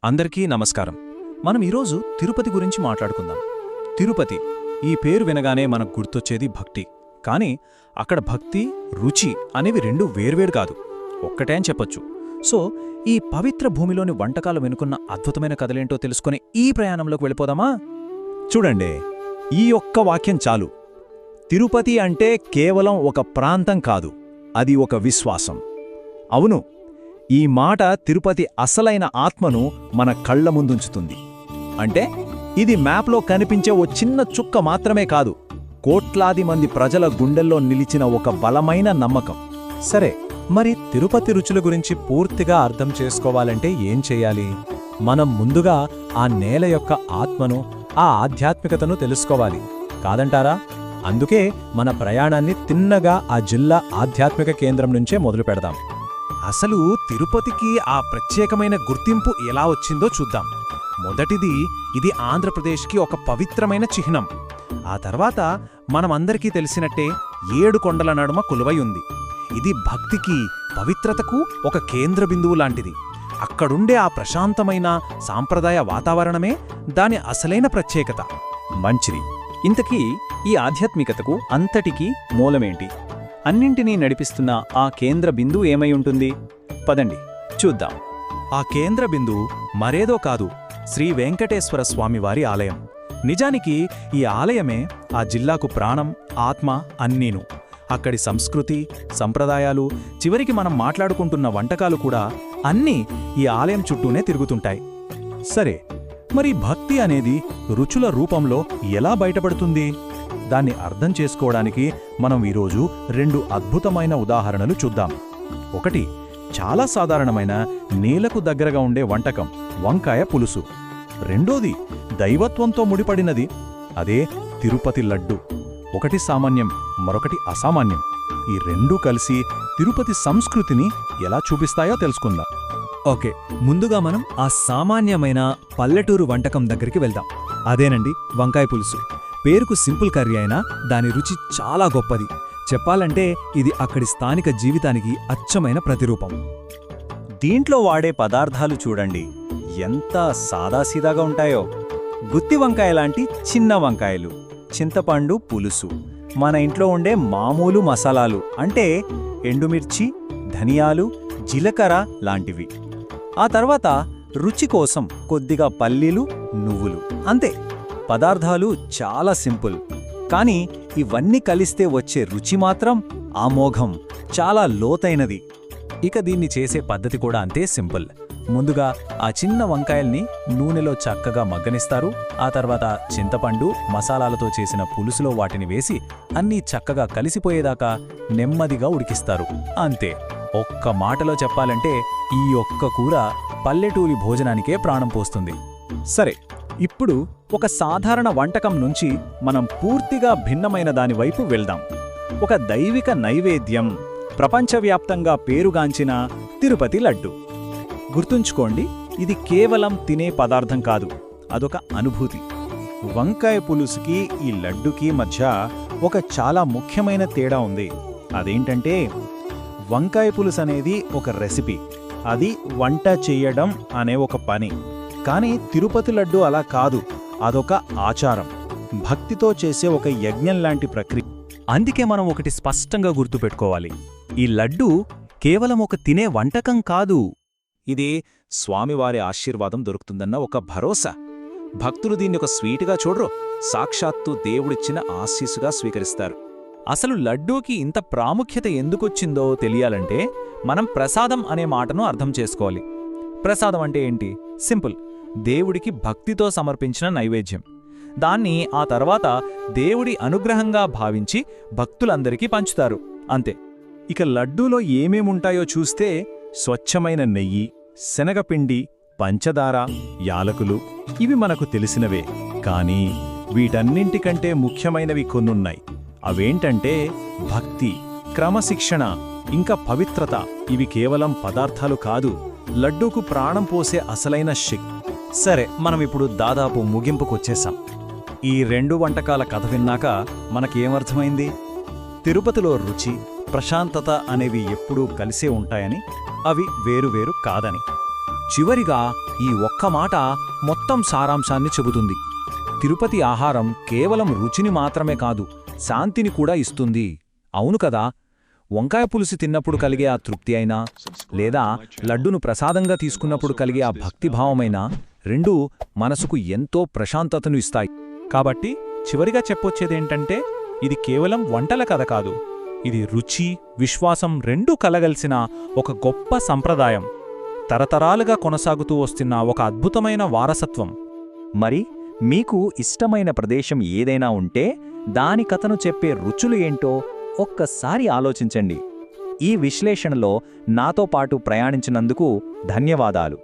అందరికీ నమస్కారం. మనం ఈరోజు తిరుపతి గురించి మాట్లాడుకుందాం. తిరుపతి ఈ పేరు వినగానే మనకు గుర్తొచ్చేది భక్తి. కానీ అక్కడ భక్తి, రుచి అనేవి రెండు వేర్వేరు కాదు, ఒక్కటే అని చెప్పొచ్చు. సో ఈ పవిత్ర భూమిలోని వంటకాలు వెనుకున్న అద్భుతమైన కథలేంటో తెలుసుకుని ఈ ప్రయాణంలోకి వెళ్ళిపోదామా? చూడండి, ఈ ఒక్క వాక్యం చాలు. తిరుపతి అంటే కేవలం ఒక ప్రాంతం కాదు, అది ఒక విశ్వాసం. అవును, ఈ మాట తిరుపతి అసలైన ఆత్మను మన కళ్ల ముందుంచుతుంది. అంటే ఇది మ్యాప్లో కనిపించే ఓ చిన్న చుక్క మాత్రమే కాదు, కోట్లాది మంది ప్రజల గుండెల్లో నిలిచిన ఒక బలమైన నమ్మకం. సరే, మరి తిరుపతి రుచుల గురించి పూర్తిగా అర్థం చేసుకోవాలంటే ఏం చెయ్యాలి? మనం ముందుగా ఆ నేల యొక్క ఆత్మను, ఆ ఆధ్యాత్మికతను తెలుసుకోవాలి కాదంటారా? అందుకే మన ప్రయాణాన్ని తిన్నగా ఆ జిల్లా ఆధ్యాత్మిక కేంద్రం నుంచే మొదలు పెడదాం. అసలు తిరుపతికి ఆ ప్రత్యేకమైన గుర్తింపు ఎలా వచ్చిందో చూద్దాం. మొదటిది, ఇది ఆంధ్రప్రదేశ్కి ఒక పవిత్రమైన చిహ్నం. ఆ తర్వాత మనమందరికీ తెలిసినట్టే 7 కొండల నడుమ కొలువై ఉంది. ఇది భక్తికి, పవిత్రతకు ఒక కేంద్ర బిందువు లాంటిది. అక్కడుండే ఆ ప్రశాంతమైన సాంప్రదాయ వాతావరణమే దాని అసలైన ప్రత్యేకత. మంచిది. ఇంతకీ ఈ ఆధ్యాత్మికతకు అంతటికీ మూలమేంటి? అన్నింటినీ నడిపిస్తున్న ఆ కేంద్ర బిందువు ఏమై ఉంటుంది? పదండి చూద్దాం. ఆ కేంద్ర బిందువు మరేదో కాదు, శ్రీ వెంకటేశ్వర స్వామివారి ఆలయం. నిజానికి ఈ ఆలయమే ఆ జిల్లాకు ప్రాణం, ఆత్మ అన్నీను. అక్కడి సంస్కృతి, సంప్రదాయాలు, చివరికి మనం మాట్లాడుకుంటున్న వంటకాలు కూడా అన్నీ ఈ ఆలయం చుట్టూనే తిరుగుతుంటాయి. సరే, మరి భక్తి అనేది రుచుల రూపంలో ఎలా బయటపడుతుంది? దాన్ని అర్థం చేసుకోవడానికి మనం ఈరోజు 2 అద్భుతమైన ఉదాహరణలు చూద్దాం. ఒకటి, చాలా సాధారణమైన నేలకు దగ్గరగా ఉండే వంటకం వంకాయ పులుసు. రెండోది, దైవత్వంతో ముడిపడినది, అదే తిరుపతి లడ్డు. ఒకటి సామాన్యం, మరొకటి అసామాన్యం. ఈ రెండూ కలిసి తిరుపతి సంస్కృతిని ఎలా చూపిస్తాయో తెలుసుకుందాం. ఓకే, ముందుగా మనం ఆ సామాన్యమైన పల్లెటూరు వంటకం దగ్గరికి వెళ్దాం. అదేనండి వంకాయ పులుసు. పేరుకు సింపుల్ కర్రీ అయినా దాని రుచి చాలా గొప్పది. చెప్పాలంటే ఇది అక్కడి స్థానిక జీవితానికి అచ్చమైన ప్రతిరూపం. దీంట్లో వాడే పదార్థాలు చూడండి ఎంత సాదాసీదాగా ఉంటాయో. గుత్తి వంకాయ లాంటి చిన్న వంకాయలు, చింతపండు పులుసు, మన ఇంట్లో ఉండే మామూలు మసాలాలు అంటే ఎండుమిర్చి, ధనియాలు, జీలకర్ర లాంటివి. ఆ తర్వాత రుచి కోసం కొద్దిగా పల్లీలు, నువ్వులు, అంతే. పదార్థాలు చాలా సింపుల్, కానీ ఇవన్నీ కలిస్తే వచ్చే రుచి మాత్రం అమోఘం, చాలా లోతైనది. ఇక దీన్ని చేసే పద్ధతి కూడా అంతే సింపుల్. ముందుగా ఆ చిన్న వంకాయల్ని నూనెలో చక్కగా మగ్గనిస్తారు. ఆ తర్వాత చింతపండు, మసాలాలతో చేసిన పులుసులో వాటిని వేసి అన్నీ చక్కగా కలిసిపోయేదాకా నెమ్మదిగా ఉడికిస్తారు. అంతే. ఒక్క మాటలో చెప్పాలంటే ఈ ఒక్క కూర పల్లెటూరి భోజనానికే ప్రాణం పోస్తుంది. సరే, ఇప్పుడు ఒక సాధారణ వంటకం నుంచి మనం పూర్తిగా భిన్నమైన దానివైపు వెళ్దాం. ఒక దైవిక నైవేద్యం, ప్రపంచవ్యాప్తంగా పేరుగాంచిన తిరుపతి లడ్డు. గుర్తుంచుకోండి, ఇది కేవలం తినే పదార్థం కాదు, అదొక అనుభూతి. వంకాయ పులుసుకి ఈ లడ్డుకి మధ్య ఒక చాలా ముఖ్యమైన తేడా ఉంది. అదేంటంటే, వంకాయ పులుసు అనేది ఒక రెసిపీ, అది వంట చెయ్యడం అనే ఒక పని. కానీ తిరుపతి లడ్డు అలా కాదు, అదొక ఆచారం, భక్తితో చేసే ఒక యజ్ఞం లాంటి ప్రక్రియ. అందుకే మనం ఒకటి స్పష్టంగా గుర్తుపెట్టుకోవాలి, ఈ లడ్డు కేవలం ఒక తినే వంటకం కాదు, ఇది స్వామివారి ఆశీర్వాదం దొరుకుతుందన్న ఒక భరోసా. భక్తులు దీన్ని ఒక స్వీటుగా చూడరు, సాక్షాత్తు దేవుడిచ్చిన ఆశీస్సుగా స్వీకరిస్తారు. అసలు లడ్డూకి ఇంత ప్రాముఖ్యత ఎందుకొచ్చిందో తెలియాలంటే మనం ప్రసాదం అనే మాటను అర్థం చేసుకోవాలి. ప్రసాదం అంటే ఏంటి? సింపుల్, దేవుడికి భక్తితో సమర్పించిన నైవేద్యం. దాన్ని ఆ తర్వాత దేవుడి అనుగ్రహంగా భావించి భక్తులందరికీ పంచుతారు, అంతే. ఇక లడ్డూలో ఏమేముంటాయో చూస్తే స్వచ్ఛమైన నెయ్యి, శనగపిండి, పంచదార, యాలకులు, ఇవి మనకు తెలిసినవే. కానీ వీటన్నింటికంటే ముఖ్యమైనవి కొన్నున్నాయి. అవేంటంటే భక్తి, క్రమశిక్షణ, ఇంకా పవిత్రత. ఇవి కేవలం పదార్థాలు కాదు, లడ్డూకు ప్రాణం పోసే అసలైన శక్తి. సరే, మనమిప్పుడు దాదాపు ముగింపుకొచ్చేశాం. ఈ 2 వంటకాల కథ విన్నాక మనకేమర్థమైంది? తిరుపతిలో రుచి, ప్రశాంతత అనేవి ఎప్పుడూ కలిసే ఉంటాయని, అవి వేరువేరు కాదని. చివరిగా ఈ ఒక్క మాట మొత్తం సారాంశాన్ని చెబుతుంది. తిరుపతి ఆహారం కేవలం రుచిని మాత్రమే కాదు, శాంతిని కూడా ఇస్తుంది. అవును కదా? వంకాయ పులుసు తిన్నప్పుడు కలిగే ఆ తృప్తి అయినా, లేదా లడ్డును ప్రసాదంగా తీసుకున్నప్పుడు కలిగే ఆ భక్తిభావమైనా రెండూ మనసుకు ఎంతో ప్రశాంతతను ఇస్తాయి. కాబట్టి చివరిగా చెప్పొచ్చేదేంటంటే, ఇది కేవలం వంటల కథ కాదు, ఇది రుచి, విశ్వాసం రెండూ కలగలిసిన ఒక గొప్ప సంప్రదాయం, తరతరాలుగా కొనసాగుతూ వస్తున్న ఒక అద్భుతమైన వారసత్వం. మరి మీకు ఇష్టమైన ప్రదేశం ఏదైనా ఉంటే దాని కథను చెప్పే రుచులు ఏంటో ఒక్కసారి ఆలోచించండి. ఈ విశ్లేషణలో నాతో పాటు ప్రయాణించినందుకు ధన్యవాదాలు.